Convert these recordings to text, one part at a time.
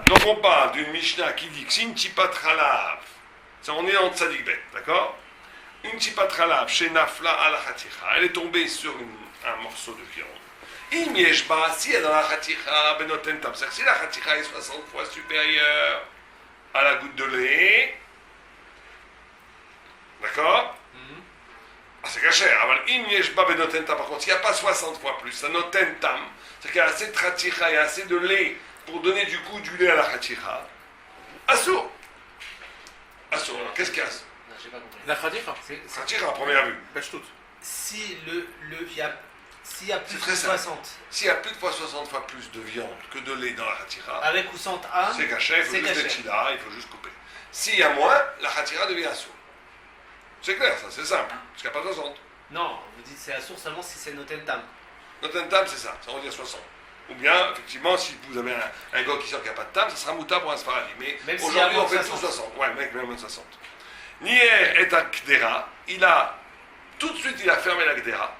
Donc on parle d'une Mishnah qui dit que si une tipat halav, on est dans Tzadik Bet, d'accord? Une tipat halav chez Nafla al Khaticha, elle est tombée sur un morceau de viande. Im yeshba, si elle est dans la Khaticha, benoten tam, c'est-à-dire si la Khaticha est 60 fois supérieure à la goutte de lait, d'accord? Ah, c'est caché. Alors, im yeshba benoten tam, par contre, s'il n'y a pas 60 fois plus, ça noten tam, c'est qu'il y a assez de Khaticha, il y a assez de lait pour donner du coup du lait à la Khaticha. Assour. Assour, alors qu'est-ce qu'il y a? La Khaticha. Khaticha à première vue. Si s'il y a plus de très 60. S'il y a plus de 60 fois plus de viande que de lait dans la Khaticha, Avec ou sans âme, c'est caché, il faut juste des chila, il faut juste couper. S'il y a moins, la Khaticha devient assour. C'est clair, ça, c'est simple, parce qu'il n'y a pas 60. non, vous dites c'est assour seulement si c'est notentam. Notre table, c'est ça veut dire 60. Ou bien, effectivement, si vous avez un gars qui sort qui n'a pas de table, ça sera mouta pour un sfaradi. Mais aujourd'hui, on fait tout 60. Ouais, mec, même 60. Nier est à Kdera, tout de suite, il a fermé la Kdera.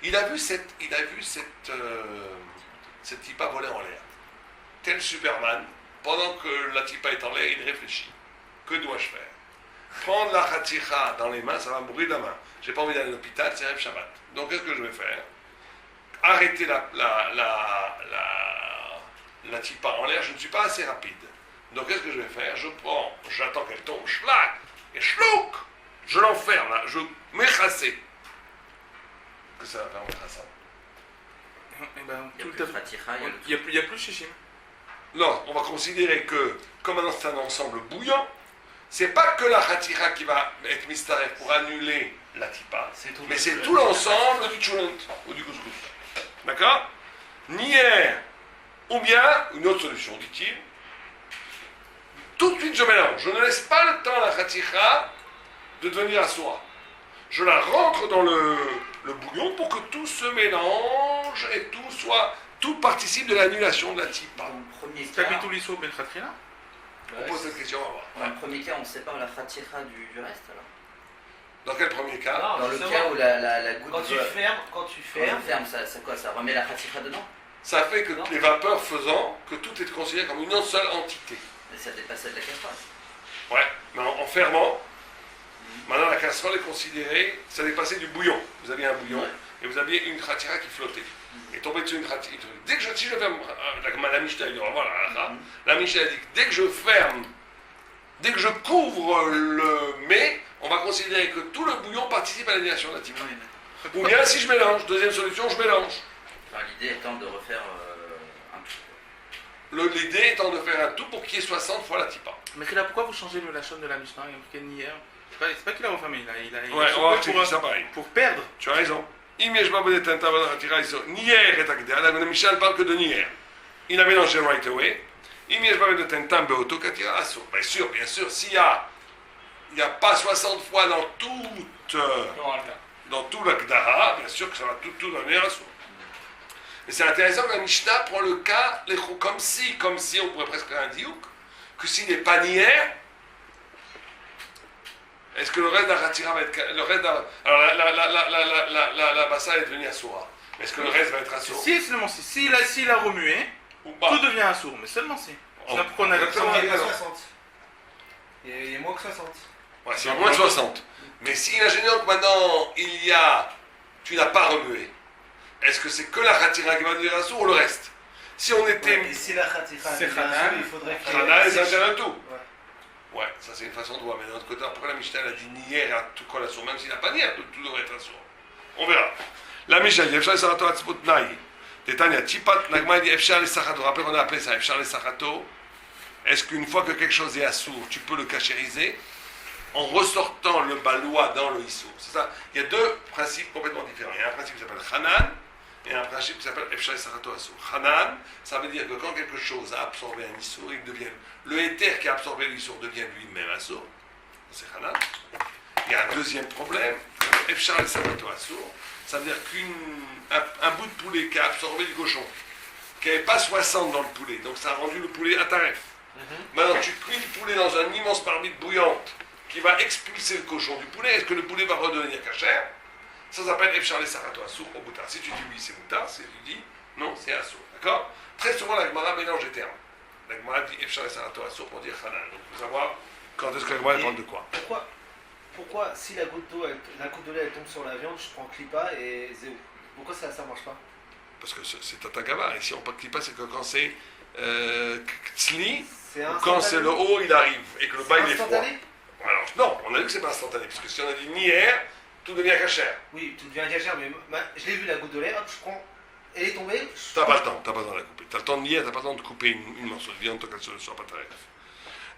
Il a vu cette tipa voler en l'air. Tel Superman, pendant que la tipa est en l'air, il réfléchit. Que dois-je faire? Prendre la Khaticha dans les mains, ça va mourir de la main. J'ai pas envie d'aller à l'hôpital, c'est Rêve Shabbat. Donc qu'est-ce que je vais faire? Arrêter la tipa en l'air, je ne suis pas assez rapide. Donc qu'est-ce que je vais faire? J'attends qu'elle tombe, schlac, et chlouk, je l'enferme là, je m'écrassais. Que ça va faire m'écrasser? Il n'y a plus Shishim. Non, on va considérer que, comme c'est un ensemble bouillant, c'est pas que la Khaticha qui va être mistaref pour annuler la tipa, mais c'est tout l'ensemble du chulent ou du couscous. D'accord? Nier, ou bien, une autre solution, dit-il, tout de suite je mélange. Je ne laisse pas le temps à la Khaticha de devenir assoa. Je la rentre dans le bouillon pour que tout se mélange et tout participe de l'annulation de la tipa. On pose cette question, on va voir. Dans le premier cas, on sépare la Khaticha du reste alors? Dans quel premier cas? Non, dans le cas où la goutte quand tu fermes, ça quoi? Ça remet la Khaticha dedans? Ça fait que les vapeurs faisant que tout est considéré comme une seule entité. Mais ça dépasse de la casserole. Ouais, mais en fermant, maintenant la casserole est considérée, ça dépassait du bouillon. Vous aviez un bouillon et vous aviez une Khaticha qui flottait. Et tombé dessus une Khaticha. Si je ferme, la Mishnah dit, voilà, la Mishnah dit que dès que je ferme, dès que je couvre le mets, on va considérer que tout le bouillon participe à l'annulation de la tipa. Ou bien si je mélange, deuxième solution, je mélange. Alors, l'idée étant de refaire un tout. L'idée étant de faire un tout pour qu'il y ait 60 fois la tipa. Mais là, pourquoi vous changez le lachon de la Mishnah? Il y a marqué Nier. C'est pas qu'il a refermé, il a ouais, on va voir ça pareil. Pour perdre. Tu as raison. Nier la Mishnah ne parle que de Nier. Il a mélangé right away. Bien sûr, s'il n'y a pas 60 fois dans tout l'Akdara, bien sûr que ça va tout donner à soi. Mais c'est intéressant que la Mishnah prend le cas, comme si on pourrait presque faire un diouk, que s'il n'est pas Nier, est-ce que le reste d'Aratira va être. Alors la Bassa est devenue Assoura. Mais est-ce que le reste va être Assoura? Si, seulement si. S'il a remué, tout devient Assour, mais seulement si. C'est pourquoi on a il y a 60. Il y a moins que 60. Ouais, c'est moins de 60. Mais si, imaginons que maintenant, tu n'as pas remué, est-ce que c'est que la Khatira qui va devenir Assour ou le reste? Si on était. Et si la Khatira c'est Hanan, il faudrait que. Hanan et Zanchan tout. Ouais, ça c'est une façon de voir. Mais d'un autre côté, pourquoi la Mishnah a dit Nier à tout quoi la source? Même s'il n'a pas Nier, tout devrait être Assour. On verra. La Mishnah dit Efshar Sarato Atzput Naï. Tétania Tipat Nagma dit Efshar Sarato. Rappelez qu'on a appelé ça Efshar Sarato. Est-ce qu'une fois que quelque chose est assour, tu peux le cachériser en ressortant le balois dans le issour? C'est ça. Il y a deux principes complètement différents. Il y a un principe qui s'appelle Hanan et un principe qui s'appelle Efshar Sarato Assour. Hanan, ça veut dire que quand quelque chose a absorbé un issour, le éther qui a absorbé l'issour devient lui-même assour. C'est Hanan. Il y a un deuxième problème. Efshar Sarato Assour, ça veut dire qu'un bout de poulet qui a absorbé le cochon, qui n'avait pas 60 dans le poulet, donc ça a rendu le poulet ataref. Maintenant, tu cuis le poulet dans une immense marmite bouillante qui va expulser le cochon du poulet. Est-ce que le poulet va redevenir cachère? Ça s'appelle Efshar Sarato Assour au boutard. Si tu dis oui, c'est boutard. Si tu dis non, c'est assour. D'accord? Très souvent, la Gemara mélange les termes. La Gemara dit Efshar et Sarato Assour pour dire Hanan. Donc, il faut savoir quand est-ce que la Gemara parle de quoi. Pourquoi si la goutte de lait elle tombe sur la viande, je prends Klipa et Zéou? Pourquoi ça marche pas? Parce que c'est Tatagava. Ici, on parle de Klipa, c'est que quand c'est Tzli, quand c'est le haut, il arrive et que le bas, il est froid. Alors, non, on a dit que c'est pas instantané, parce que si on a dit Nier, tout devient cachère. Oui, tout devient cachère, mais je l'ai vu la goutte de lait, hop, je prends. Elle est tombée. T'as pas le temps de la couper. T'as le temps de nier, t'as pas le temps de couper une morceau de viande tant qu'elle ne soit pas taref.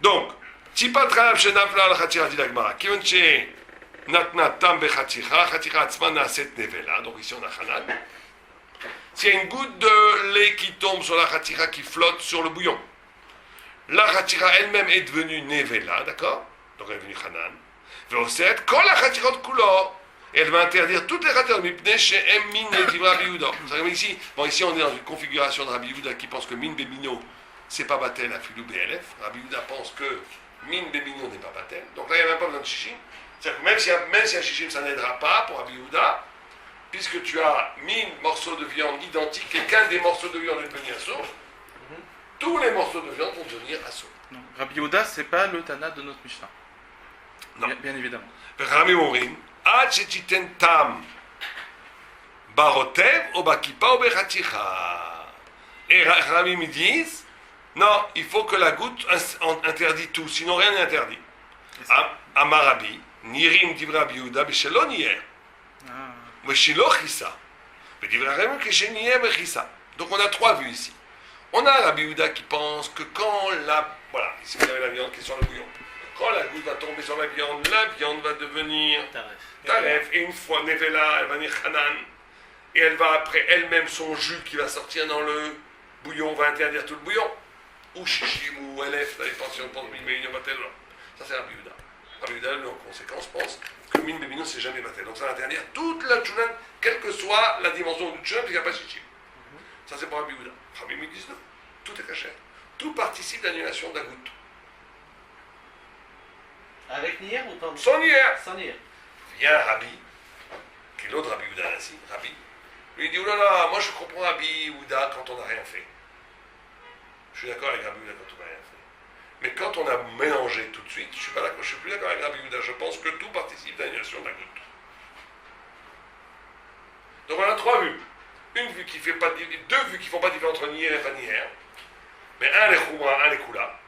Donc, Tipat Rab Shenafla al Khatira dit l'Agmara. Kivon che Natna Tam Bechatira, Khatira Atzma Naaset Nevela. Donc ici on a Hanan. S'il y a une goutte de lait qui tombe sur la Khatira qui flotte sur le bouillon, la Khatira elle-même est devenue Nevela, d'accord? Donc elle est devenue Hanan. Veoset, quand la Khatira de Kulo, et elle va interdire toutes les Khatirot, Mipne chez Min et Rabbi Yehuda. Ici, ici on est dans une configuration de Rabbi Yehuda qui pense que Min Bemino, c'est pas Batel à Filou BLF. Rabbi Yehuda pense que Min Bemino n'est pas Batel. Donc là, il n'y a même pas besoin de Shishim. C'est-à-dire que même s'il y a Shishim, ça n'aidera pas pour Rabbi Yehuda, puisque tu as 1000 morceaux de viande identiques et qu'un des morceaux de viande est devenu assourd, tous les morceaux de viande vont devenir assourds. Rabbi Yehuda, c'est pas le Tana de notre Mishnah. Non. Bien évidemment. Rami Morim, Ad Shetiten Tam Barotev ou Bakipa ou Bechatira. Et Rami me disent, non, il faut que la goutte interdit tout, sinon rien n'est interdit. Amarabi, Nirim Divra Biouda, Beshelo Nier. Beshelo Chissa. Bedivra Rami Keshenier Bechissa. Donc on a trois vues ici. On a Rabbi Yehuda qui pense que quand voilà, ici vous avez la viande qui est sur le bouillon. Quand la goutte va tomber sur la viande va devenir Taref. Et une fois Nevela, elle va venir Hanan. Et elle va après elle-même, son jus qui va sortir dans le bouillon, va interdire tout le bouillon. Ou Shishim, ou Elef, la pension de Min Bemino Batel. Ça c'est Rabbi Yehuda. Rabbi Yehuda, lui, en conséquence, pense que Min Bemino, c'est jamais Batel. Donc ça va interdire toute la Tchounan, quelle que soit la dimension du Tchounan, puisqu'il n'y a pas Shishim. Ça c'est pour Rabbi Yehuda. Rabbi me disent non, tout est caché. Tout participe d'annulation de la goutte. Avec Nier ou pas? Sans Nier. Sans Nier. Vient Rabbi, qui est l'autre Rabbi Yehuda ainsi, Rabbi, lui dit, oulala, moi je comprends Rabbi Yehuda quand on n'a rien fait. Je suis d'accord avec Rabbi Yehuda quand on n'a rien fait. Mais quand on a mélangé tout de suite, je suis pas d'accord, je suis plus d'accord avec Rabbi Yehuda. Je pense que tout participe d'annulation de la goutte. Donc on a trois vues. Une vue qui fait pas, deux vues qui font pas différence entre Nier et pas Nier. Mais un les Khumra, un les Kula.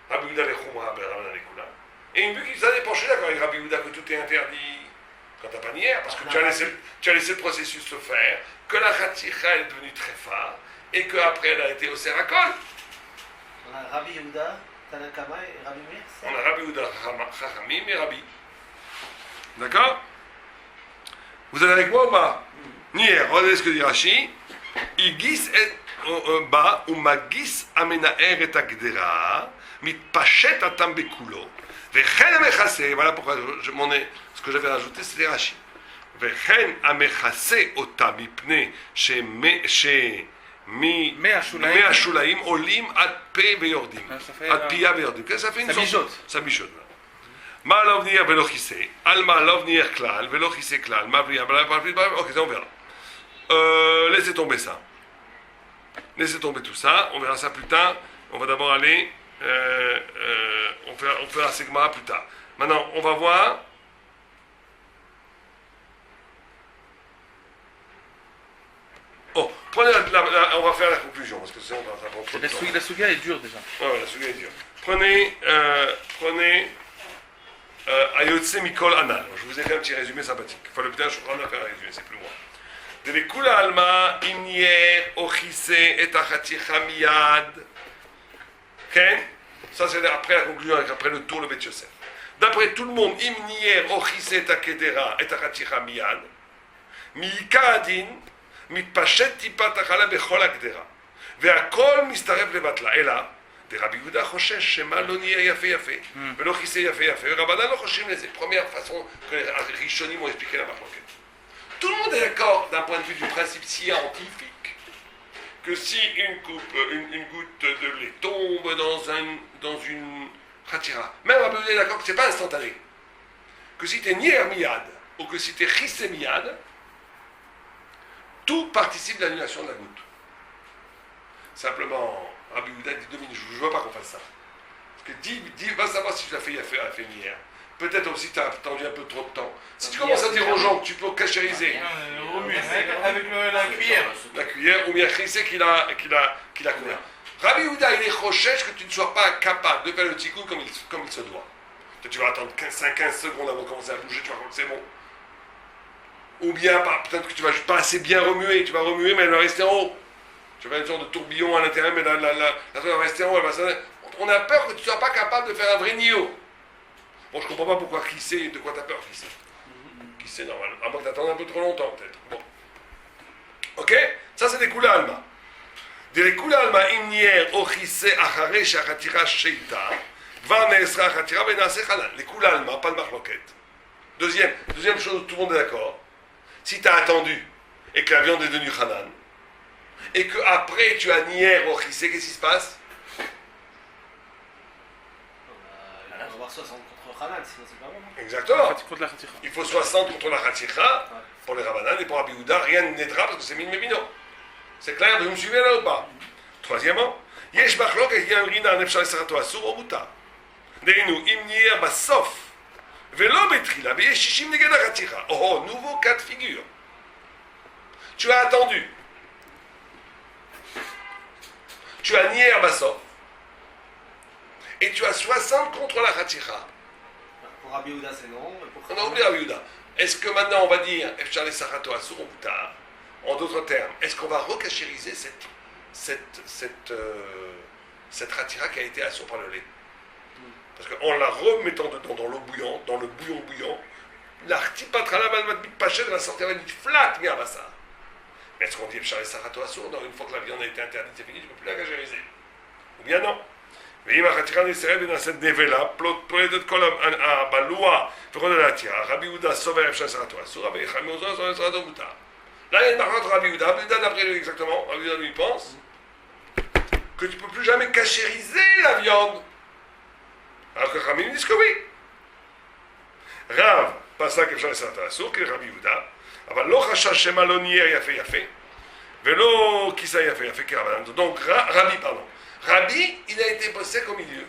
Rabbi Yehuda les Khumra, Rabbi Yehuda les Kula. Et une vue qui ça dépend, je suis d'accord avec Rabbi Yehuda que tout est interdit quand tu n'as pas Nier, parce que tu as laissé le processus se faire, que la Khatira est devenue très phare, et qu'après elle a été au Sérakol. On a Rabbi Yehuda, Tanakama et Rabbi Meir. On a Rabbi Yehuda, Chachamim et Rabbi. D'accord? Vous êtes avec moi ou pas? Nier, regardez ce que dit Rashi. Igis et ba ou magis amenaer et agdera mitpachet atam bekulo. Vechen amechase, voilà pourquoi ce que j'avais rajouté, c'était Rashi. Vechen amechase otam mipne chez מי השוליים עולים עד פה ויורדים, עד פיה ויורדים. ça fait une sorte, ça mijote. מה לא נהיה ולא כיסא, על מה לא נהיה כלל ולא כיסא כלל, מה בריאה, ok, ça on verra. Laissez tomber ça. Laissez tomber tout ça, on verra ça plus tard. On va d'abord aller, on fera Sigma plus tard. Maintenant, on va voir. Oh, prenez on va faire la conclusion, parce que sinon on va prendre trop de temps. La Suga est dure déjà. Ouais, la Suga est dure. Prenez Ayotse Mikol Anal. Je vous ai fait un petit résumé sympathique. Enfin, le putain, je suis en train de faire un résumé, c'est plus loin. De Lekula Alma, Imnier, Ochise, et Achaticha Miyad. Ok? Ça, c'est après la conclusion, après le tour, le Bet Yosef. D'après tout le monde, Imnier, Ochise, et Akedera, et Achaticha Miyad. Miika Adin. מתפשט טיפת החלה בכל הגדרה והכל מסתרב לבטלה אלא דרבי יהודה חושש שמה לא נהיה יפה יפה ולא כיסא יפה יפה ורבנן לא חושבים לזה première façon que les Rishonim ont expliqué la marloquette. Tout le monde est d'accord d'un point de vue du principe scientifique que si une goutte de lait tombe dans une khatira, même Rabbi Yehuda est d'accord que c'est pas instantané, que si t'es nier miyad ou que si t'es chissé miyad, tout participe de l'annulation de la goutte. Simplement, Rabbi Houda dit Dominique, je ne veux pas qu'on fasse ça. Parce que dis, va savoir si tu l'as fait hier. Peut-être aussi tu as attendu un peu trop de temps. Si tu commences à dire aux gens que tu peux cachériser Avec la cuillère. la cuillère, ou bien Chissé qu'il a couvert. Rabbi Houda, il est rochèche que tu ne sois pas capable de faire le tikkun comme il se doit. Tu vas attendre 15 secondes avant de commencer à bouger, tu vas croire que c'est bon. Ou bien, peut-être que tu vas pas assez bien remuer, tu vas remuer, mais elle va rester en haut. Tu vas faire une sorte de tourbillon à l'intérieur, mais la truc va rester en haut, elle va s'en... On a peur que tu ne sois pas capable de faire un vrai nio. Bon, je ne comprends pas pourquoi qui sait de quoi tu as peur, qui sait. Qui sait, normal. À moins que tu attendes un peu trop longtemps, peut-être. Bon. Ok? Ça, c'est des kula alma. Des kula alma, imnier, ochise, achare, shachatira, sheita, va neesra, achatira, benase, halal. Les kula alma, pas de marloquette. Deuxième chose, tout le monde est d'accord. Si tu as attendu et que la viande est devenue hanan, et qu'après tu as nier, ochise, qu'est-ce qui se passe? On va avoir 60 contre Hanan, sinon c'est pas bon. Exactement. Contre la khatira. Il faut 60 contre la Khatira, pour les Rabbanan, et pour Rabbi Houda, rien n'aidera parce que c'est Min Mevino. C'est clair, vous me suivez là ou pas? Troisièmement, Yesh Machlok et Yamrina Nefshal Sarato Asur au Muta. Deinu, Imnier Basof, Velo Betrila, Veyesh Shishim Neged Khatira. Oh, nouveau cas de figure. Tu as attendu. Tu as nié Basof. Et tu as 60 contre la Khatira. Pour Rabbi Houda, c'est non. On a oublié Rabbi Houda. Est-ce que maintenant on va dire Efshar le Sarato Asur ou Muta? En d'autres termes, est-ce qu'on va recachériser cette Khatira qui a été assurée par le lait? Parce qu'en la remettant dedans dans l'eau bouillante, dans le bouillon bouillant, la Rtipatrala Pachet va sortir avec une flat miabassa. Mais est-ce qu'on dit Efshar le Sarato Asur? Une fois que la viande a été interdite, c'est fini, tu ne peux plus la cachériser. Ou bien non? ואם החתיכה נסתרת ונעשית נבלה, פולטת את כל הבלוע וכל הלהתירה, רבי יהודה סובר אפשר לסרתו אסור, רבי יחד מאוזר סובר לסרתו מותר. Là, il y a une marque entre Rabbi Houda. Rabbi Houda, d'après lui, exactement, Rabbi Houda lui pense que tu ne peux plus jamais cachériser la viande. Alors que Rabbi lui dit que oui. Rav, פסק אפשר לסרתו אסור, כי רבי יהודה, אבל לא חשש שמא לא נהיה יפה יפה, ולא כיסה יפה יפה כרבנן. Donc, Rabbi, il a été possède au milieu.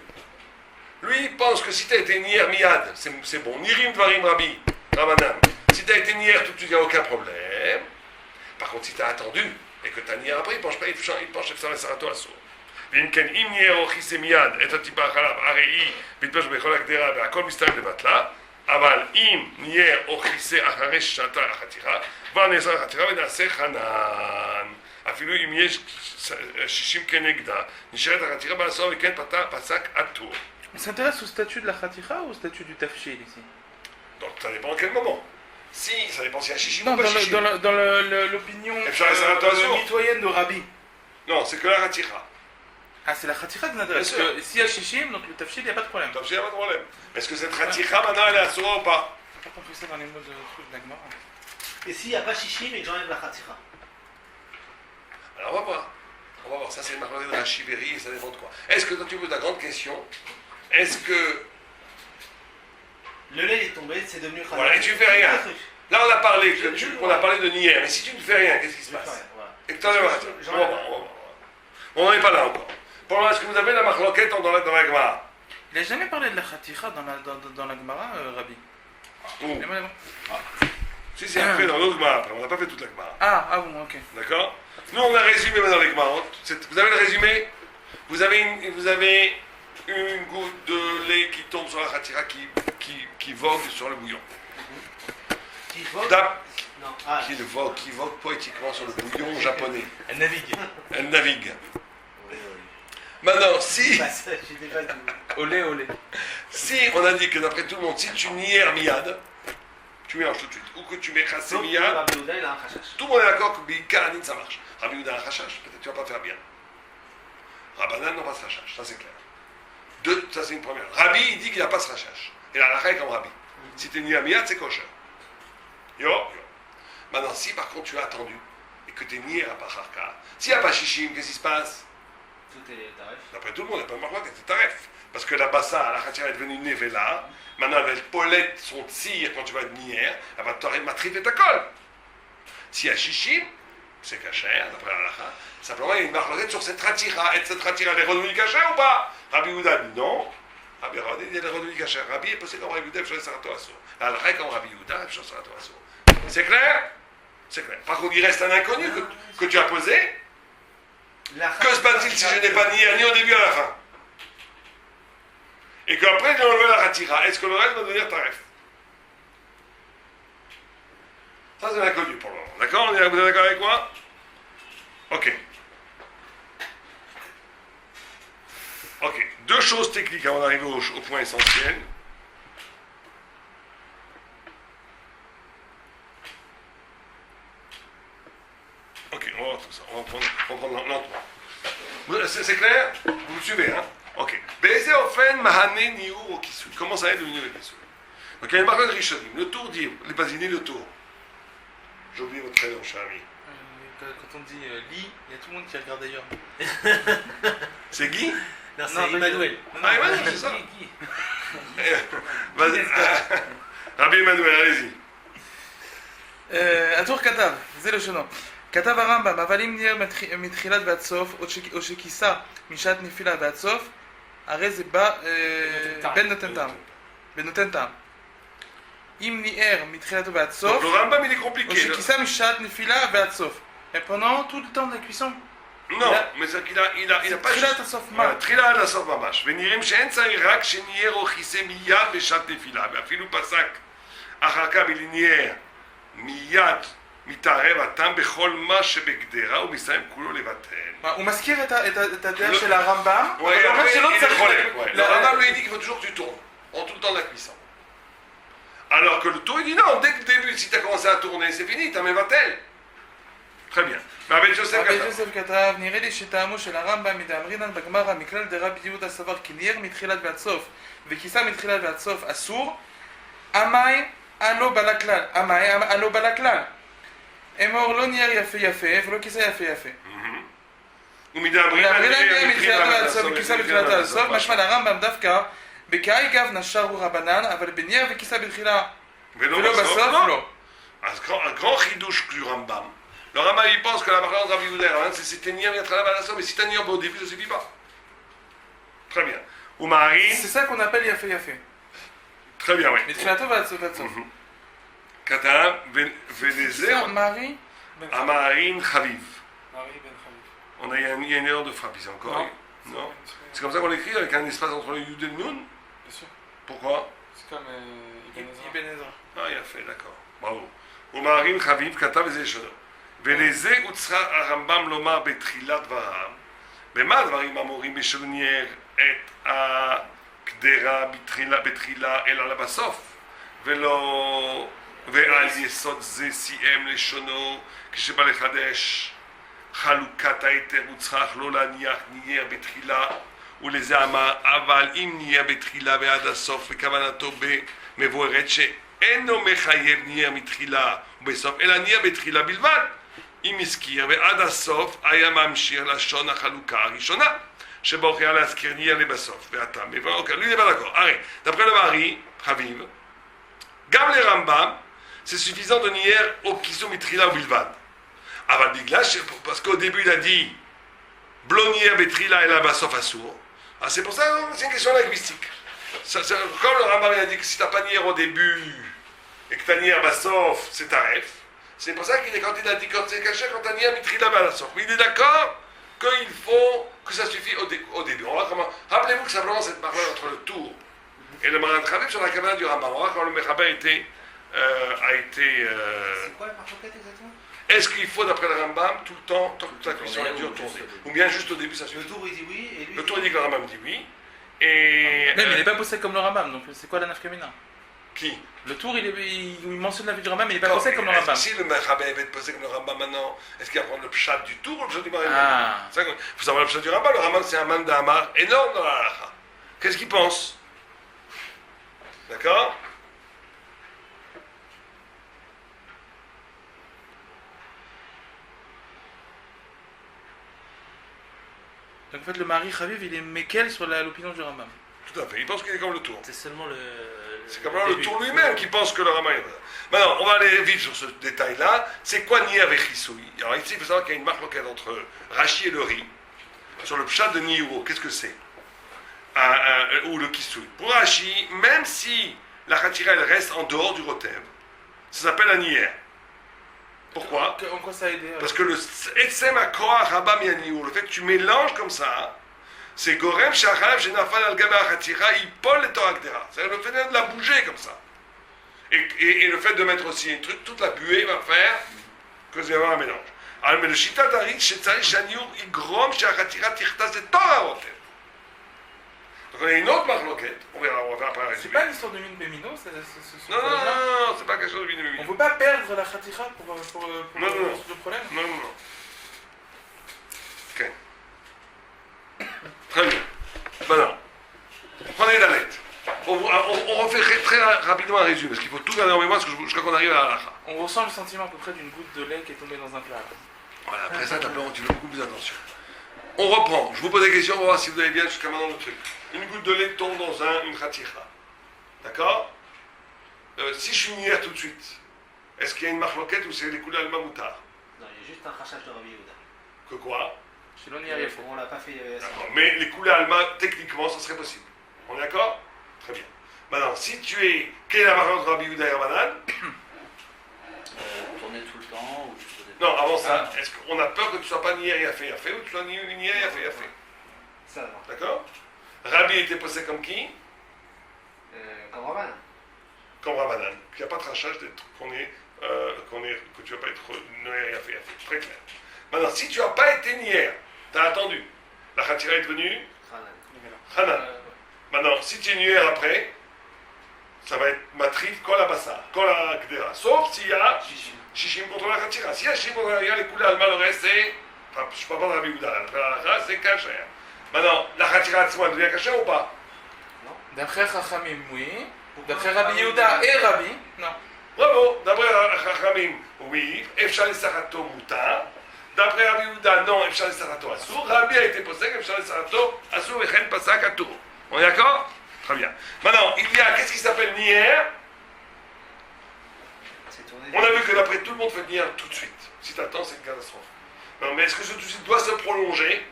Lui, il pense que si tu as été nier miad, c'est bon. Nirim dvarim Rabbi, Ramanan. Si tu as été nier tout de suite, il n'y a aucun problème. Par contre, si tu as attendu et que tu as nier après, il ne penche pas, il penche sur la sarato asso. ואם כן, אם נהיה אוכיסה מיד את הטיפה החלב, הרי היא מתפש בכל הגדרה והכל מסתיים לבטלה, אבל אם נהיה אוכיסה אחרי ששתה החתיכה, כבר נעשה החתיכה ונעשה חנן. אפילו אם יש 60 כנגדה, נשארת החתיכה בעשור וכן פסק הטור. On s'intéresse au statut de la khatira ou au statut du tafshil ici? Donc ça dépend en quel moment. Si, ça dépend s'il y a shishim Non, ou pas shishim. dans l'opinion mitoyenne de Rabbi. Non, c'est que la khatira. Ah, c'est la khatira qui nous intéresse. Parce que s'il y a shishim, donc le tafshil, il n'y a pas de problème. Le tafshil, il n'y a pas de problème. Est-ce que cette khatira, maintenant, elle est assoura ou pas? Je n'ai pas compris ça dans les mots de truc d'Agmara. Et s'il n'y a pas Shishim et que j'enlève la Khatira? Alors on va voir. On va voir. Ça, c'est le marque de Rachiveri et ça dépend de quoi. Est-ce que toi, tu poses la grande question? Est-ce que. Le lait est tombé, c'est devenu Khatira. Voilà, et tu fais rien. Là, on a parlé de nier, mais si tu ne fais rien, qu'est-ce qui se passe? Et que tu enlèves la khatira. On va voir. On n'en est pas là encore. Pour l'instant, est-ce que vous avez la marloquette dans la Gemara? Il n'a jamais parlé de la khatira dans la Gemara, Rabbi. Où? Si, c'est après dans l'autre Gemara. On n'a pas fait toute la Gemara. Ah bon, ok. D'accord? Nous, on a résumé maintenant les Gemara. Vous avez le résumé? Vous avez une goutte de lait qui tombe sur la khatira qui vogue sur le bouillon. Qui vogue? Non. Qui vogue poétiquement sur le bouillon japonais. Elle navigue. Elle navigue. Maintenant, si... J'ai déjà dit. Olé. Si on a dit que d'après tout le monde, si tu nier miad, tu mélanges tout de suite. Ou que tu mets chassé miad, Rabbi Houda, il a un Khashash. tout le monde est d'accord que Bikanin ça marche. Rabbi Houda a un chachash, peut-être tu vas pas faire bien. Rabbanan n'a pas ce chachash, ça c'est clair. Ça c'est une première. Rabbi il dit qu'il n'a pas ce chachash. Et la lacha est comme Rabbi. Si tu nier miad, c'est kosher. Yo. Maintenant, si par contre tu as attendu et que tu es nier à Pacharka, s'il n'y a pas Shishim, qu'est-ce qui se passe? Tout est tarif. D'après tout le monde, il n'y a pas de marloquette, c'est taref. Parce que la bassa, la khatira est devenue nevela. Maintenant, elle va être polette son tir quand tu vas être nier. Elle va te matrif et ta colle. S'il y a shishim, c'est cachère, d'après la halakha. Simplement, il y a une marloquette sur cette ratira. Et cette ratira, elle est redevenue cachère ou pas? Rabbi Yehuda dit non. Rabbi Yehuda dit elle est redevenue cachère. Rabbi est posé comme Rabbi Yehuda, Efshar Sarato Asur. La halakha est comme Rabbi Yehuda, Efshar Sarato Asur. C'est clair? C'est clair. Par contre, il reste un inconnu que tu as posé. Que se passe-t-il si je n'ai pas nié ni au début ni à la fin? Et qu'après, j'ai enlevé la ratira. Est-ce que le reste va devenir taref? Ça, c'est l'inconnu pour le moment. D'accord? Vous êtes d'accord avec moi? Ok. Ok. Deux choses techniques avant d'arriver au point essentiel. Ok, on va voir tout ça. On va prendre lentement. C'est clair? Vous me suivez, hein? Ok. Comment ça aide le niveau kisui? Donc il y a une marque de Rishonim. Le tour dit, les basini, le tour. J'ai oublié votre prénom, cher ami. Quand on dit lit, il y a tout le monde qui regarde ailleurs. C'est Guy? Non, c'est Emmanuel. Ah, Emmanuel, c'est ça? Vas-y. Rabbi Emmanuel, allez-y. הטור כתב, זה לשונו. כתב הרמב"ם, אבל אם נהיה מתחילת ועד סוף, או שכיסה משעת נפילה ועד סוף, הרי זה בא בן נותן טעם. בנותן טעם. אם ניער מתחילתו ועד סוף, le Rambam, il est או compliqué. שכיסה משעת נפילה ועד סוף. Et pendant tout le temps de la cuisson. Non, mais c'est qu'il a pas... תחילת הסוף מה? תחילה עד הסוף ממש. ונראים שאין צריך רק שניער או כיסא מיד בשעת נפילה, ואפילו פסק אחר כך בלניער מיד מתערב הטעם בכל מה שבגדרה ומסיים כולו לבטל. הוא מזכיר את הדרך של הרמב"ם, אבל Ouais, הוא אומר après, שלא il est צריך... collègue, ouais. Le Rambam lui dit qu'il faut toujours que tu tournes, en tout le temps de la cuisson. Alors que le tour, il dit non, dès que le début, si tu as commencé à tourner, c'est fini, t'as mis vatel. Très bien. Mais avec Joseph רבי Kata. יוסף כתב, נראה לי שטעמו של הרמב"ם מדאמרינן בגמרא מכלל דרבי יהודה סבר כי ניער מתחילת ועד סוף וכיסה מתחילת ועד סוף אסור, אמאי הלא בא לכלל, אמאי הלא בא לכלל. אמור לא ניער יפה יפה ולא כיסה יפה יפה. ומדאמרינן מתחילת ועד סוף וכיסה מתחילת ועד סוף, משמע לרמב"ם דווקא בקאי גב נשארו רבנן, אבל בניער וכיסה בתחילה ולא בסוף לא. Un grand chidouche du Rambam. Le Rambam, il pense que la variante de Rabbi Yehuda, c'est si t'es niam, il y a très la mais si t'es niam au début, ça suffit pas. Très bien. Ou Marie. C'est ça qu'on appelle יפה יפה. Très bien, oui. מתחילתו ועד סוף ועד סוף. Kata, Vénézé, מארי? Amarin, Chaviv. Marie Ben Khalif. On a, il y a une erreur de frappe ici encore. Non. C'est comme ça qu'on l'écrit avec un espace entre le Yud et le Nun. Bien sûr. Pourquoi? C'est comme Ibn Ezra. Ah, il a fait, d'accord. Bravo. ומערים חביב כתב וזה ישנו. ולזה הוצא הרמב"ם לומר בתחילת דבריו, במה הדברים אמורים בשביל ניער את הקדרה בתחילה אלא לבסוף, ולא, ועל יסוד זה סיים לשונו כשבא לחדש חלוקת היתר הוצרך לא להניח ניער בתחילה, ולזה אמר אבל אם ניער בתחילה ועד הסוף וכוונתו במבוארת אינו מחייב ניער מתחילה ובסוף, אלא ניער בתחילה בלבד. אם הזכיר ועד הסוף היה ממשיך לשון החלוקה הראשונה, שבו הוכרע להזכיר ניער לבסוף. ואתה מבואר, אוקיי, lui il est pas d'accord. Arrête, d'après le mari, Chaviv, גם לרמב"ם, c'est suffisant de nier au kisou mithrila ou bilvad. אבל בגלל parce qu'au début il a dit בלא ניער בתחילה אלא בסוף אסור, אז c'est pour ça que c'est une question linguistique. Comme le Rambam a dit que si tu n'as pas nier au début et que tu as nier Bassof, c'est taref, c'est pour ça qu'il est quand il a dit quand c'est caché, quand tu as nier Mitrila Bassof. Mais il est d'accord qu'il faut que ça suffit au début. On va comment. Rappelez-vous que simplement cette marque entre le tour et le Maran Khaviv sur la caméra du Rambam. On va quand le Mechaber a été. C'est quoi la marque exactement? Est-ce qu'il faut, d'après le Rambam, tout le temps, toute la cuisson est dure tourner? Ou bien juste au début ça suffit? Le tour il dit oui et lui. Le tour il dit que le Rambam dit oui. Et. Mais il n'est pas posé comme le Rambam, donc c'est quoi la nafkamina? Qui? Le tour, il mentionne la vie du Rambam, mais il n'est pas posé comme le Rambam. Si le Mechaber va être posé comme le Rambam maintenant, est-ce qu'il va prendre le pshat du tour ou le pshat du Maran? Ah. Il faut savoir le pshat du Rambam. Le Rambam, c'est un man d'Amar énorme dans la halakha. Qu'est-ce qu'il pense? D'accord? Donc en fait, le mari Chaviv, il est Mekel sur l'opinion du Rambam. Tout à fait. Il pense qu'il est comme le tour. C'est seulement C'est comme le tour lui-même qui pense que le Rama est... Maintenant, on va aller vite sur ce détail-là. C'est quoi nier avec Chisoui? Alors ici, il faut savoir qu'il y a une marque locale entre Rashi et le riz. Sur le pshat de Niuro, qu'est-ce que c'est? Ou le Kisui. Pour Rashi, même si la Khatira elle reste en dehors du Rotev, ça s'appelle un nier. Pourquoi? En quoi ça a aidé Parce que le Etsem Akoa Rabam Yaniur, le fait que tu mélanges comme ça, c'est Gorem Shachalav Genafal Al-Gaba Khatira, il pole et Torakdera. C'est-à-dire le fait de la bouger comme ça. Et le fait de mettre aussi un truc, toute la buée va faire que vous allez avoir un mélange. Alors, mais le Shita Darit, Shetzari Shaniur, Igrom Shachatira Tirtas et Torah Rotev. Donc on a une autre marloquette, on va faire après un C'est résumé. pas l'histoire de mine Bémino, Non, c'est pas quelque chose de On minimum. ne peut pas perdre la khatira pour Non. le problème. Non. Ok. Très bien. Maintenant, prenez la lettre. On refait très rapidement un résumé, parce qu'il faut tout garder en mémoire jusqu'à qu'on arrive à la halakha. On ressent le sentiment à peu près d'une goutte de lait qui est tombée dans un plat. Voilà, après ça, tu fais beaucoup plus attention. On reprend. Je vous pose des questions, on va voir si vous allez bien jusqu'à maintenant le truc. Une goutte de lait tombe dans une khatira. D'accord? Si je suis nier tout de suite, est-ce qu'il y a une marloquette ou c'est les couleurs al-ma moutar? Non, il y a juste un rachage de Rabbi Yehuda. Que quoi? Chez l'on y arrive. On l'a pas fait. D'accord. Mais les couleurs alma, techniquement, ça serait possible. On est d'accord? Très bien. Maintenant, si tu es. Quelle est la variante de Rabbi Yehuda et Rabbanan? Tourner tout le temps ou juste au début. Non, avant ça, est-ce qu'on a peur que tu ne sois pas nier et fait ou que tu sois nier et fait? Ça, non. D'accord? Rabbi était posé comme qui? Comme Raman. Comme Rabbanan. Il n'y a pas de rachage que tu ne vas pas être nier et fait. Très clair. Maintenant, si tu n'as pas été nier, tu as attendu. La khatira est devenue Hanan. Maintenant, si tu es nier après, ça va être matrif, kol abassa, kol agdera. Sauf s'il y a shishim contre la khatira. S'il y a shishim contre la les couleurs alma, le reste c'est. Enfin, je ne parle pas de Rabbi Yehuda, c'est kasher. Maintenant, la khatira elle devient kasher ou pas? D'après Chachamim, oui. D'après Rabbi Yehuda et Rabbi, non. Bravo, d'après Chachamim, oui. Efshal et Sarato muta. D'après Rabbi Yehuda, non, Efshal et Sarato assour. Rabbi a été posé, Efshal et Sarato assour et chen pasak atour. On est d'accord? Très bien. Maintenant, il y a, qu'est-ce qui s'appelle nier? On a vu que d'après tout le monde fait nier tout de suite. Si tu attends, c'est une catastrophe. Non, mais est-ce que ce tout de suite doit se prolonger?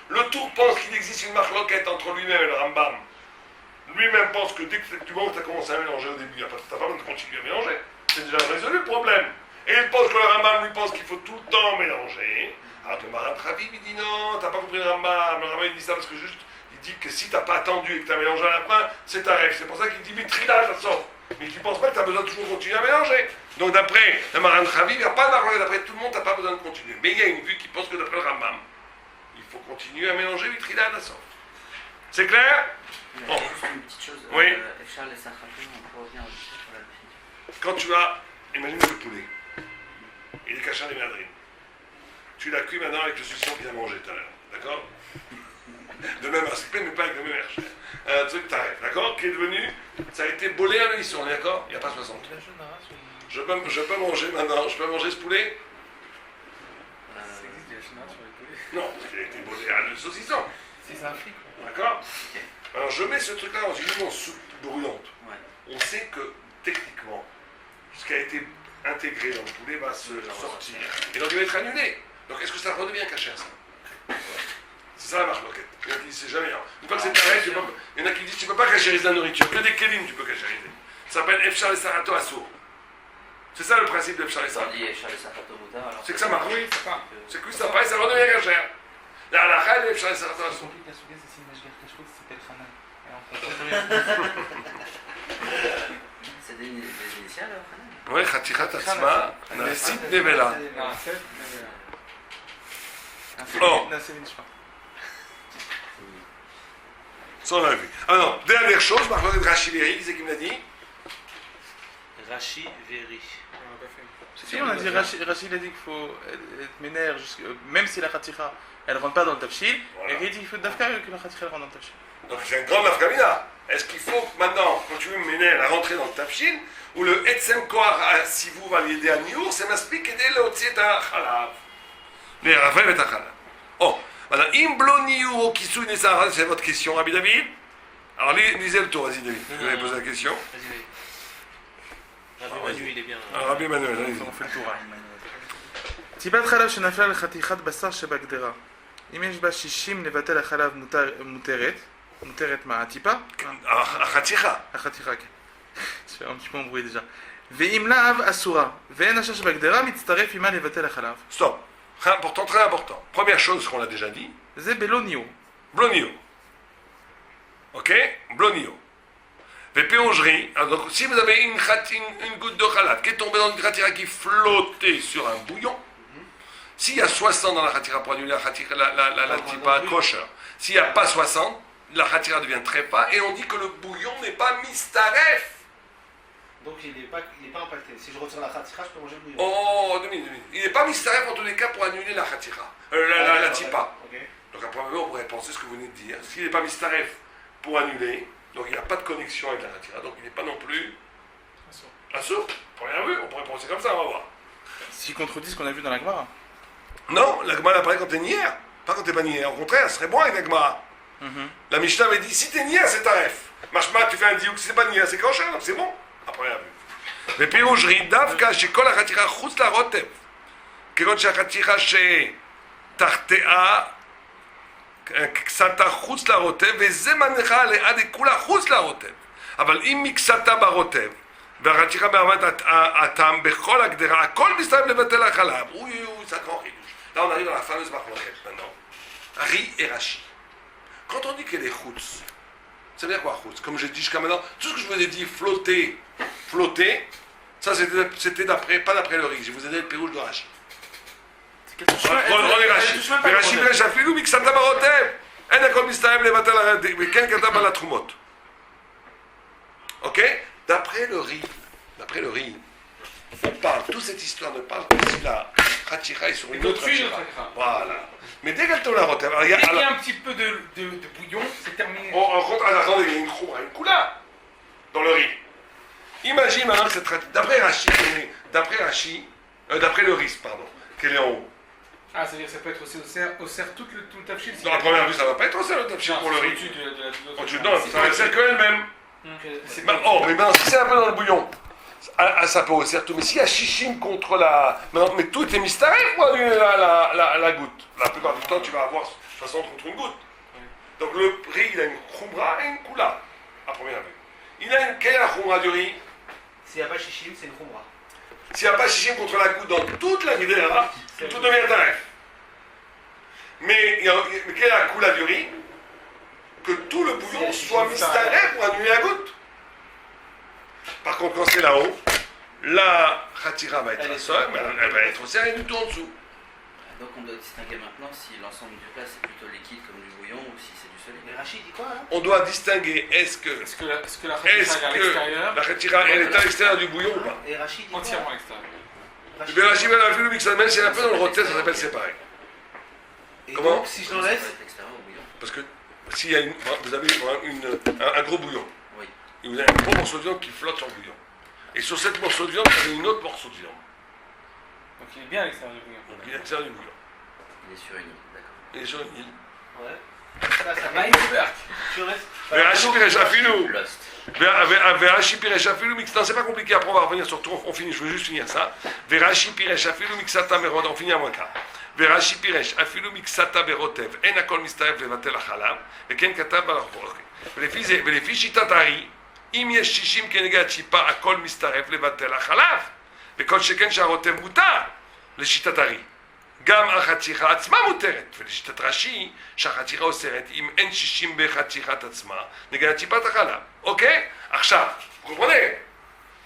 Le tour pense qu'il existe une marloquette entre lui-même et le Rambam. Lui-même pense que dès que tu vois que tu as commencé à mélanger au début, tu n'as pas besoin de continuer à mélanger. C'est déjà résolu le problème. Et il pense que le Rambam lui pense qu'il faut tout le temps mélanger. Alors que le Maran Travi lui dit non, tu n'as pas compris le Rambam. Le Rambam il dit ça parce que juste, il dit que si tu n'as pas attendu et que tu as mélangé à la fin, c'est ta règle. C'est pour ça qu'il dit mitrilage, ça sort. Mais tu ne penses pas que tu as besoin de toujours continuer à mélanger. Donc d'après le Maran Travi, il n'y a pas de marloquette. D'après tout le monde, tu n'as pas besoin de continuer. Mais il y a une vue qui pense que d'après le Rambam, il faut continuer à mélanger mitrilage, ça sort. C'est clair? Bon. Juste une petite chose. Oui. Charles et Sachatou, on peut revenir aussi sur la définition. Quand tu as, imagine le poulet, il est caché des madrines. Tu l'as cuit maintenant avec le saucisson qu'il a mangé tout à l'heure, d'accord? De même aspect, mais pas avec le même herche. Un truc tarif, d'accord? Qui est devenu, ça a été bolé à l'huisson, on est d'accord? Il n'y a pas 60. Je peux manger maintenant, je peux manger ce poulet? Non, parce qu'il a été bolé à le saucisson. Si c'est un fric. D'accord? Alors je mets ce truc-là dans une immense soupe brûlante. Ouais. On sait que techniquement, ce qui a été intégré dans le poulet va se sortir. Et donc il va être annulé. Donc est-ce que ça redevient caché ça? C'est ça la marque loquette. Il y en a qui disent c'est jamais. Une fois que c'est arrêté, il y en a qui disent tu ne peux pas cachériser la nourriture. Que des kélim tu peux cachériser. Ça s'appelle Efshar et Sarato Assour. C'est ça le principe d'Efshar et Sarato. On dit Charles et Sachatou Moutar. C'est que ça marche. Oui, c'est pas. C'est que ça passe, ça redevient cachère. La halakha, Efshar et Sarato Son Assour. truc, la souga, c'est une machine cache-route qui s'appelle Hanan. Et on comprend rien. C'est des initiales, Hanan? Ouais, Khatichat Atzma, Nasit Nevela. Non, c'est. Oh. Non, c'est une chose. Ça on a vu. Ah non, dernière chose, par contre, Rashi Véri, qui c'est qui me l'a dit? Rashi Véri. Si on a dit, Rachid a dit qu'il faut être ménère, même si la khatira elle ne rentre pas dans le tafshil, Voilà. et il dit qu'il faut d'afka que la khatira rentre dans le tafshil. Donc c'est une grande afkamina. Est-ce qu'il faut maintenant, quand tu veux mener à rentrer dans le tafshil, ou le etsem koar si vous va l'aider à niour, c'est maspik aider le otzi et à chalav. Les rafel et à chalav. Oh, maintenant, imblo niour qui sous c'est votre question, Rabbi David? Alors lisez le tour, vas-y David. Vous avez posé la question. Vas-y, vas-y. Rabbi Manu, il est bien. Rabbi Emmanuel, allez-y. On fait le tour. טיפת חלב שנפלה לחתיכת בשר שבגדרה. אם יש בה 60 לבטל החלב מותרת. מותרת מה? הטיפה? החתיכה. החתיכה, כן. je suis embrouillé déjà. ואם לאו אסורה, ואין השש שבגדרה, מצטרף עמה לבטל החלב. Stop. Très important, très important. Première chose qu'on a déjà dit. זה בלא ניו. Blonio. Ok? Blonio. Péongerie. Donc, si vous avez une goutte de khalat qui est tombée dans une khatira qui flottait sur un bouillon, s'il y a 60 dans la khatira pour annuler la tipa kosher, s'il n'y a pas 60, la khatira devient trépa et on dit que le bouillon n'est pas mistaref. Donc il n'est pas impacté. Si je retire la khatira, je peux manger le bouillon. Oh, 2 minutes. Il n'est pas mistaref en tous les cas pour annuler la khatira. La tipa. Ok. Donc à première vue, on pourrait penser ce que vous venez de dire. S'il n'est pas mistaref pour annuler, donc il n'a pas de connexion avec la khatira, donc il n'est pas non plus assourd. Première vue, on pourrait penser comme ça, on va voir. Si contredit ce qu'on a vu dans la Gemara. Non, la Gemara apparaît quand t'es nière, pas quand t'es pas nière. Au contraire, ce serait bon avec la Gemara. La Mishnah avait dit, si t'es nière, c'est taref. Mashma, tu fais un diouk, si c'est pas nière, c'est kosher, donc c'est bon, à première vue. Mais פירוש דווקא שכל החתיכה חוץ לרוטב, כגון שהחתיכה שתחתיה קצתה חוץ לרוטב, וזה מניחה לעד כולה חוץ לרוטב. אבל אם מקצתה ברוטב, והחתיכה מעמד הטעם בכל הגדרה, הכל מסתיים לבטל החלב. אוי, ça grand חידוש. Là, on arrive à la fameuse marloquette maintenant. Ri et Rashi. Quand on dit qu'elle est chutz, ça veut dire quoi chutz? Comme j'ai dit jusqu'à maintenant, tout ce que je vous ai dit, flotter, ça c'était d'après, pas d'après le riz. Je vous ai donné le pérouge de Rashi. רוני רש"י, ורש"י פירש אפילו מקצתה ברוטב, אין הכל מסתיים לבטל וכן כתב על התרומות. Ok? D'après le riz, on parle, toute cette histoire ne parle que si la Khatira est sur une autre Khatira. Voilà. Mais dès qu'elle tombe la rotev, Dès qu'il y a un petit peu de bouillon, c'est terminé. On rencontre, attendez, il y a une khoura, une koula dans le riz. Imagine maintenant que cette d'après le riz, pardon, qu'elle est en haut. Ah, c'est-à-dire que ça peut être aussi au cerf tout le tafshil. Dans la première vue, ça ne va pas être au cerf le tafshil pour le riz. Au-dessus Non, ça va être que elle-même. Oh, mais maintenant, si c'est un peu dans le bouillon, ça peut au cerf tout. Mais s'il y a chichim contre la. Mais tout est mistaref pour annuler la goutte. La plupart du temps, tu vas avoir 60 contre une goutte. Donc le riz, il a une khumra et une kula, à première vue. Quelle est la khumra du riz? S'il n'y a pas chichim, c'est une khumra. S'il n'y a pas chichim contre la goutte dans toute la guidera, tout devient taref. Mais quelle est la kula du riz? Que tout le bouillon soit mistaref pour annuler la goutte. Par contre, quand c'est là-haut, la khatira va être seule, mais elle va être au serré du tout en dessous. Donc on doit distinguer maintenant si l'ensemble du plat c'est plutôt liquide comme du bouillon ou si c'est du solide. Mais Rachid dit quoi là? On doit distinguer est-ce que la khatira est à l'extérieur, la khatira elle est à l'extérieur du bouillon ou pas? Et Rachid dit quoi? entièrement à l'extérieur. Et bien Rachid a vu le mix, même si elle est un peu dans le rotel, ça s'appelle séparé. Et Comment? donc, si je l'enlève, Parce que s'il y a vous avez un gros bouillon, oui. et vous avez un gros morceau de viande qui flotte sur le bouillon. Et sur cette morceau de viande, vous avez une autre morceau de viande. Donc il est bien à l'extérieur du bouillon. Donc il est à l'extérieur du bouillon. Il est sur une île, d'accord. Il est sur une île. ouais. Ça va. Tu restes. Verachi Piresh Afilou. Lost. Verachi Piresh Afilou Mix. Non, c'est pas compliqué. Après, on va revenir sur tout. On finit. Je veux juste finir ça. Verachi Piresh Afilou Mixata Merod. On finit à moins quart. Verachi Piresh Afilou Mixata Berotev. En akol mistaev levatel achalav. Veken katav balachor. ולפי שיטת הארי, אם יש 60 כנגד הציפה, הכל מצטרף לבטל החלב, וכל שכן שהרוטב מותר לשיטת הארי. גם החתיכה עצמה מותרת, ולשיטת רש"י, שהחתיכה אוסרת, אם אין 60 בחתיכת עצמה, נגד ציפת החלב. אוקיי? עכשיו, vous comprenez?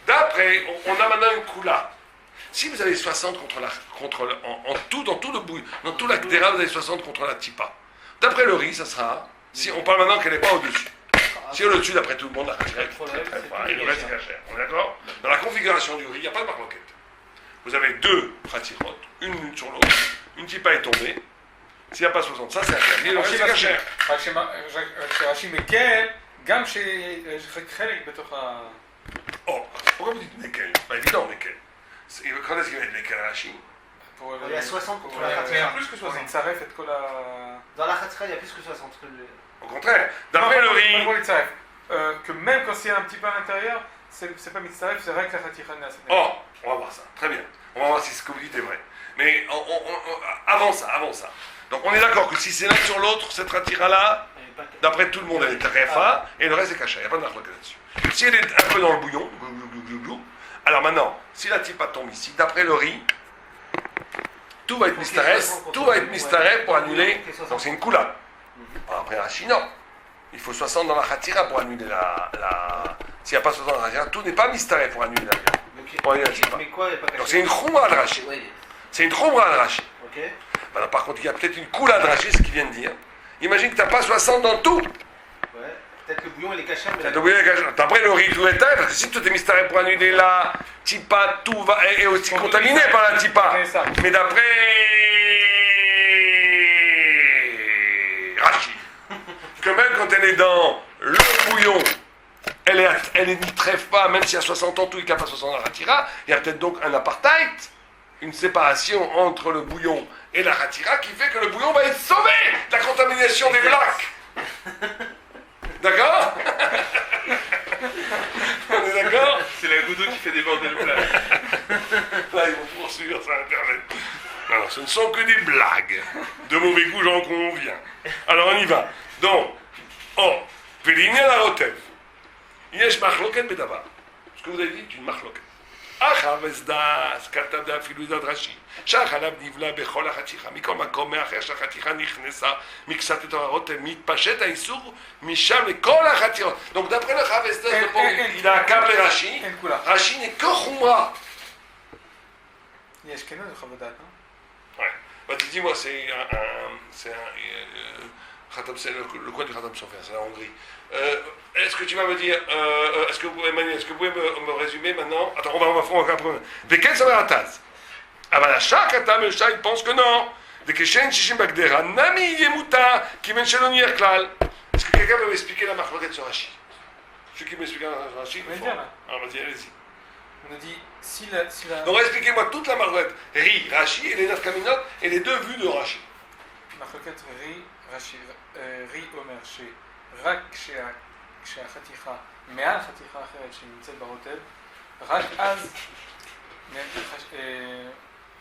D'après, on a maintenant une coula. Si vous avez 60 en tout, dans tout le bouillon, dans tout la kdera, vous avez 60 contre la tipa. D'après le riz, ça sera, si on parle maintenant qu'elle n'est pas au-dessus. Si elle est au-dessus, d'après tout le monde, la khatira est très froide, et le reste est cachère. On est d'accord? Dans la configuration du riz, il n'y a pas de marloquette. Vous avez deux khatirot, une sur l'autre, une tipa est tombée. S'il n'y a pas 60, ça c'est interdit, le reste est cachère. כשרש"י מקל, גם שחלק בתוך ה... Oh, pourquoi vous dites Mekel? C'est pas évident, Mekel. Quand est-ce qu'il va être Mekel Rashi? Il y a 60 contre la Il y a Khatira. plus que 60. Ça ref et כל ה... Dans la Khatira, il y a plus que 60. Au contraire, d'après le riz, que même quand c'est un petit peu à l'intérieur, c'est pas mitzaref, c'est vrai que la Khatira n'est assez. oh, on va voir ça, très bien. On va voir si ce que vous dites est vrai. Mais avant ça. Donc on est d'accord que si c'est l'un sur l'autre, cette ratira-là, d'après tout le monde, elle est refa, et le reste est caché. Il n'y a pas de marque là-dessus. Si elle est un peu dans le bouillon, alors maintenant, si la tipa tombe ici, d'après le riz, tout va être mistaref pour annuler. Donc c'est une coula. Après Rashi, non. Il faut 60 dans la khatira pour annuler la... S'il n'y a pas 60 dans la khatira, tout n'est pas mistaref pour annuler la viande. Pour annuler la tipa. Mais quoi, il n'est pas caché? Donc c'est une khumra de Rashi. C'est une khumra de Rashi. Ok. Maintenant, par contre, il y a peut-être une coula de Rashi, ce qu'il vient de dire. Imagine que tu n'as pas 60 dans tout. Ouais. Peut-être que le bouillon il est caché, mais. D'après le riz, tout est parce que si tout est mistaref pour annuler la tipa, tout va est aussi contaminé par la tipa. Mais d'après Rashi, que même quand elle est dans le bouillon, elle est très pas, même s'il y a 60 ans, tout, il n'y a pas 60 ans dans la ratira, il y a peut-être donc un apartheid, une séparation entre le bouillon et la ratira qui fait que le bouillon va être sauvé de la contamination des blacks. D'accord? On est d'accord? C'est la goutte qui fait déborder le plat. Là, ils vont poursuivre sur Internet. Alors, ce ne sont que des blagues. De mauvais goût, j'en conviens. Alors, on y va. Donc, Véliné la rotev. Yesh machloket bedava. Ce que vous avez dit est une machloket. Achav esdas, katav da filoudat rashi. שהחלב נבלע בכל החתיכה, מכל מקום מאחר שהחתיכה נכנסה מקצת את הרוטב, מתפשט האיסור משם לכל החתיכות. Donc d'après le Chav Esdas, il a un câble Rashi. Rashi n'est que Khumra. Il y a Ashkenaz ou Chavodat, non? Ouais. Bah dis-moi, c'est le coin du Khatam Sofer, c'est la Hongrie. Est-ce que tu vas me dire, est-ce que vous pouvez me résumer maintenant? Attends, on va faire un premier. De quel ça va la tasse? אבל השחטה מרשע יפונס כנו, וכשאין 60 בגדרה, נמי יהיה מותר, כיוון שלא נהיה כלל. Est-ce que quelqu'un peut m'expliquer la marloquette sur Rashi? Ceux qui m'expliquent la marloquette sur Rashi, on va dire là. Alors vas-y, allez-y. On a dit, si la... Donc expliquez-moi toute la marloquette. Ri, Rashi et les 9 caminotes et les deux vues de Rashi. מחלוקת רי אומר שרק כשהחתיכה מעל חתיכה אחרת שנמצאת ברוטב, רק אז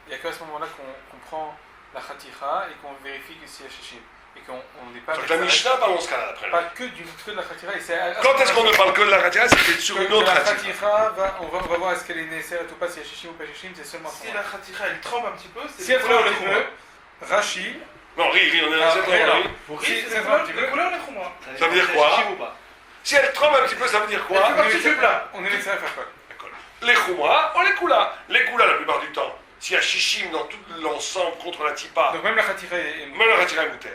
il y a qu'à ce moment-là qu'on prend la khaticha et qu'on vérifie que c'est Hashishim. Et qu'on n'est pas. Donc la Mishnah parle dans ce cas-là après. Pas que de la khaticha. Quand est-ce qu'on ne parle que de la khaticha? C'est sur une autre khaticha. On va voir est-ce qu'elle est nécessaire ou pas, si Hashishim ou pas Hashishim, c'est seulement ça. Si la khaticha elle trempe un petit peu, c'est. Si elle trempe un petit peu, Rashi. Non, Ri, on est dans cette Pour Ri, c'est la couleur des khumra. Ça veut dire quoi? Si elle trempe un petit peu, ça veut dire quoi? On est nécessaire à faire quoi? Les khumra ou les kula. Les kula, la plupart du temps, s'il y a shishim dans tout l'ensemble contre la tipa, donc même la khatira est moutée.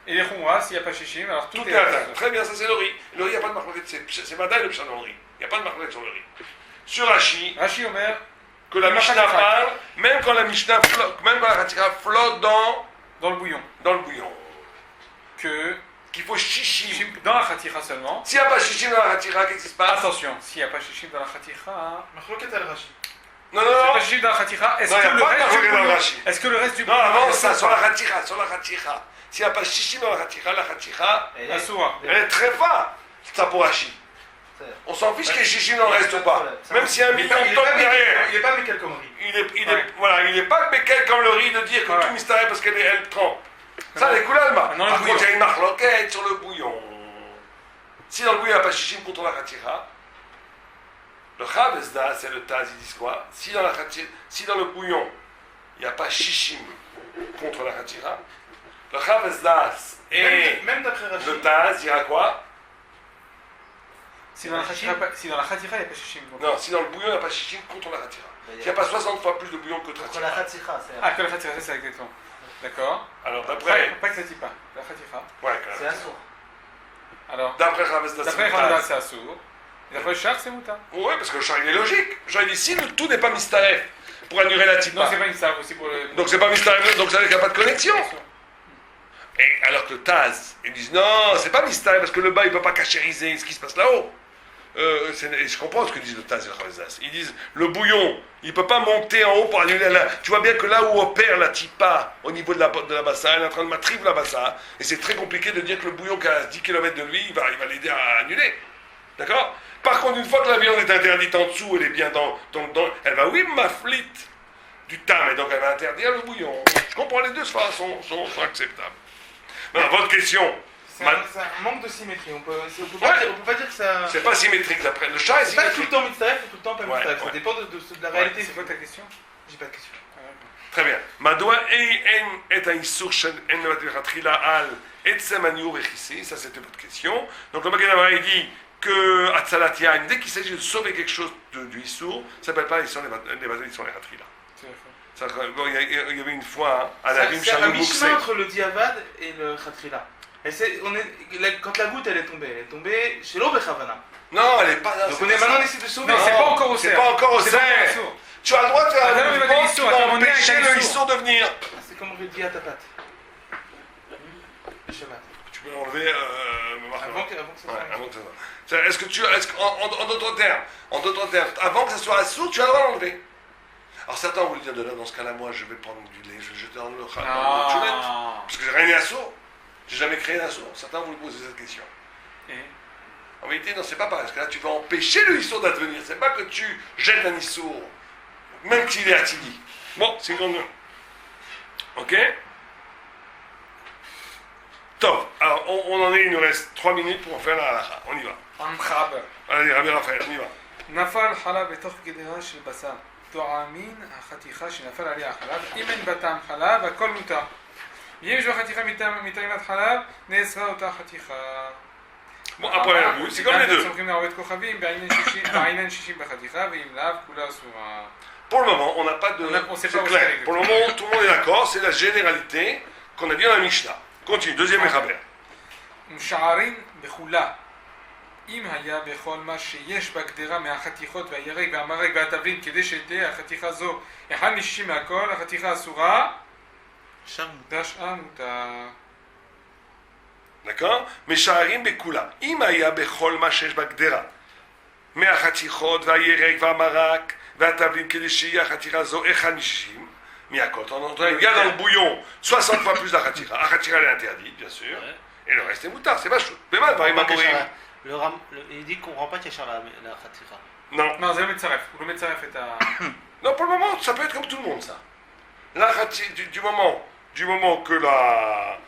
Et les khumra, s'il n'y a pas shishim, alors tout est atteint. Très bien, ça c'est le riz. Le riz, il n'y a pas de marque, c'est Madaï le pshat dans le riz. Il n'y a pas de marque sur le riz. Sur Rashi, Omer, que la Mishnah parle, même quand la Mishnah flotte, même quand la khatira flotte dans le bouillon. Dans le bouillon. Qu'il faut shishim. Dans la khatira seulement. S'il n'y a pas shishim dans la khatira, qu'est-ce qui se passe? Attention, s'il n'y a pas shishim dans la khatira. Machloket al Rashi. Non. Pas shishim dans la khatira. Est-ce que le reste du bouillon. Non, avant ça, sur la khatira. S'il n'y a pas shishim dans la khatira, elle est très forte. C'est ça pour Rashi. On s'en fiche qu'il y ait shishim dans le reste ou pas. Même s'il y a un million de tonnes derrière. Il n'est pas Mekel comme riz. Il n'est pas Mekel comme le riz de dire que tout mystère parce qu'elle trempe. Ça, les koulalma. Par contre, il y a une marloquette sur le bouillon. Si dans le bouillon, il n'y a pas shishim contre la khatira, le Chav Esdas, c'est le Taz, ils disent quoi? Si dans le bouillon, il n'y a pas shishim contre la khatira, le Chav Esdas et le Taz dira quoi? Si dans la khatira, il n'y a pas shishim. Non, si dans le bouillon, il n'y a pas shishim contre la khatira. Il n'y a pas 60 fois plus de bouillon que contre la khatira. Que la khatira, c'est exactement. D'accord. Alors d'après. Pas que ça dit pas. La khatira. Ouais, quand même. C'est assour. Alors. D'après Chav Esdas, c'est assour. Et d'après le char, c'est mouta. Oui, parce que le char, il est logique. Genre, ici, tout n'est pas mistaref pour annuler la tipa. Non, c'est pas mistaref aussi pour le. Donc c'est pas mistaref, donc ça veut dire qu'il n'y a pas de connexion. Et alors que le Taz, ils disent non, c'est pas mistaref parce que le bas, il ne peut pas cachériser ce qui se passe là-haut. et je comprends ce que disent le Taz et le Chazas. Ils disent le bouillon, il ne peut pas monter en haut pour annuler la. Tu vois bien que là où opère la tipa au niveau de la bassa, elle est en train de matrive la bassa, et c'est très compliqué de dire que le bouillon qui est à 10 km de lui, il va l'aider à annuler. D'accord? Par contre, une fois que la viande est interdite en dessous, elle est bien dans elle va, oui, m'afflite du tam, et donc elle va interdire le bouillon. Je comprends, les deux sont acceptables. Maintenant, votre question. C'est un manque de symétrie. On peut pas dire que ça. C'est pas symétrique d'après. Le chat est C'est pas tout le symétrique. temps mitzaref et tout le temps pas mitzaref. Ouais. Ça dépend de la réalité. C'est quoi ta question? J'ai pas de question. Très bien. Madoua est un issur en levatratila al et tsemaniou rechissé. Ça, c'était votre question. Donc, le Magen il dit que Atzalatia, dès qu'il s'agit de sauver quelque chose du issur, ça s'appelle pas l'issur les ratila. Bon, il y avait une fois, hein, à la rime C'est un Charles mi-chemin entre le diavad et le khatrila. Quand la goutte elle est tombée chez l'Obechavana. Non, elle n'est pas là. Donc maintenant on essaie de sauver. Non, c'est pas encore au C'est cerf. pas encore au C'est pas encore cerf. au cerf. Tu as le droit de faire Attends, un mais mouvement vas-y, qui Issou, va attends, on est empêcher avec un le Issou. issur de venir. C'est comme on veut dire à ta patte. Shabbat. Tu peux enlever Avant que ça Ouais, soit. avant que ça soit. Est-ce que en d'autres termes, avant que ça soit assourd, tu as le droit d'enlever. Alors certains vont lui dire de là, dans ce cas-là, moi je vais prendre du lait, je vais jeter dans le choulette, parce que j'ai rien assourd. J'ai jamais créé d'assourd. Certains vont lui poser cette question. En vérité, non, c'est pas pareil, parce que là tu vas empêcher le issour d'advenir. C'est pas que tu jettes un issour, même s'il est atidi. Bon, c'est une grande. Ok? Top. Alors, on en est, il nous reste 3 minutes pour faire la halakha. On y va. המחבר. Allez, Rabbi Raphaël, on y va. נפל חלב בתוך גדרה של בשר. טועמין החתיכה שנפל עליה החלב. אם אין בטעם חלב, הכל מותר. אם יש בחתיכה מטעימת חלב, נאסרה אותה חתיכה. Bon, après la vue, c'est comme les deux. סומכים לערבית כוכבים בעינן 60 בחתיכה, ואם לאו, כולה אסורה. Pour le moment, on n'a pas de. On sait C'est pas où clair. c'est. Pour le moment, tout le monde est d'accord, c'est la généralité qu'on a dit dans la Mishnah. Continue, deuxième Mechaber. ומשערין בכולה. אם היה בכל מה שיש בגדרה מהחתיכות והירק והמרק והתבלין כדי שתהיה החתיכה זו אחד מ-60 מהכל, החתיכה אסורה, והשאר מותר. D'accord? משערים בכולה. אם היה בכל מה שיש בגדרה, מהחתיכות והירק והמרק והתבלין כדי שיהיה החתיכה זו אחד מ-60, מהכל. Il y a dans le bouillon 60 fois plus la khatira. La khatira elle est interdite, bien sûr. Ouais. Et le reste est moutard, c'est pas chaud. Mais mal, par exemple, Il dit qu'on ne rend pas Yachar la Khatira. non. לא, זה לא מצרף, הוא לא מצרף את ה... Non, pour le moment, ça peut être comme tout le monde, ça. La khatira, du moment que la...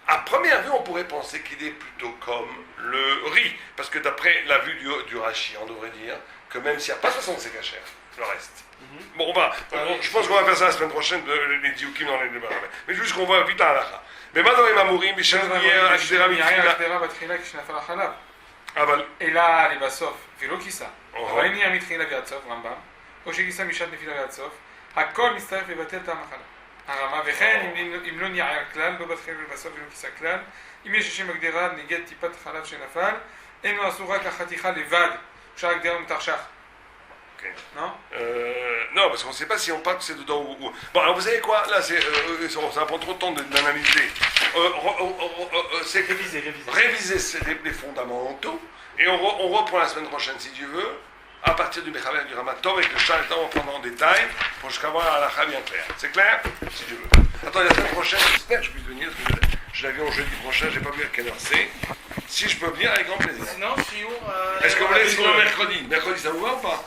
À première vue, on pourrait penser qu'il est plutôt comme le riz. Parce que d'après la vue du Rashi, on devrait dire que même s'il n'y a pas 60, c'est cachère, le reste. Bon, je pense qu'on va faire ça la semaine prochaine, les dioukim dans les débats. Mais juste qu'on voit vite à la. Mais maintenant, les mamourim, les chenillières, הגדרה מתחילה. הגדרה בתחילה כשנפל החלב. אבל, אלא לבסוף, ולא כיסה. אבל אם נהיה מתחילה ועד סוף, רמב"ם, או שכיסה משעת נפילה ועד סוף, הכל מצטרף לבטל טעם החלב. הרמה, וכן אם לא נהיה כלל, לא בתחילה ובסוף ולא כיסה כלל, אם יש השם הגדרה נגד טיפת חלב שנפל, אין לו אסור רק החתיכה לבד, שאר הגדרה מותר שח. ok. Non? Non, parce qu'on ne sait pas si on part que c'est dedans ou. Bon, alors vous savez quoi? Là, ça prend trop de temps d'analyser. C'est réviser les fondamentaux. Et on reprend la semaine prochaine, si tu veux, à partir du Mechaber du Ramator, avec le Shah, on prendra en détail pour jusqu'à voir la halakha bien claire. C'est clair? Si tu veux. Attends, la semaine prochaine, j'espère que je puisse venir, parce que j'ai l'avion jeudi prochain, j'ai pas vu à quelle heure c'est. Si je peux venir, avec grand plaisir. Sinon, shiur. Est-ce que vous voulez sinon mercredi? Mercredi, ça vous va ou pas?